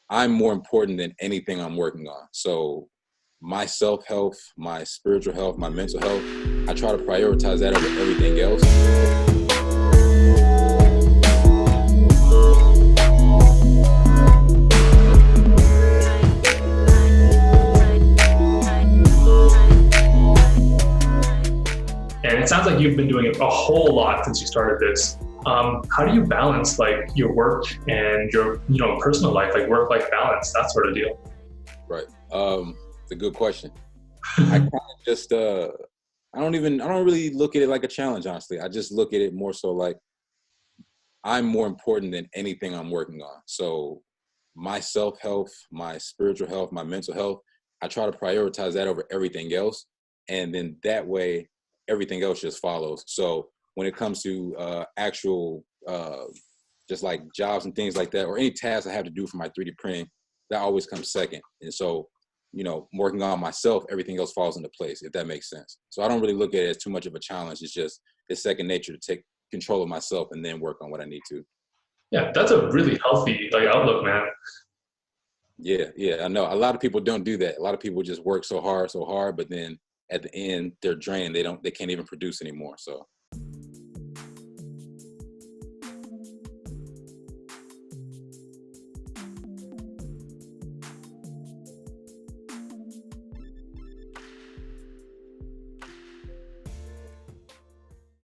I'm more important than anything I'm working on. So my self-health, my spiritual health, my mental health, I try to prioritize that over everything else. And it sounds like you've been doing it a whole lot since you started this. How do you balance like your work and your personal life, like work-life balance, that sort of deal? Right. It's a good question. I kind of just I don't really look at it like a challenge, honestly. I just look at it more so like I'm more important than anything I'm working on. So my self-health, my spiritual health, my mental health, I try to prioritize that over everything else. And then that way, everything else just follows. So when it comes to actual, just like jobs and things like that, or any tasks I have to do for my 3D printing, that always comes second. And so, working on myself, everything else falls into place, if that makes sense. So I don't really look at it as too much of a challenge. It's second nature to take control of myself and then work on what I need to. Yeah, that's a really healthy like outlook, man. Yeah, I know. A lot of people don't do that. A lot of people just work so hard, but then at the end they're drained. They can't even produce anymore. So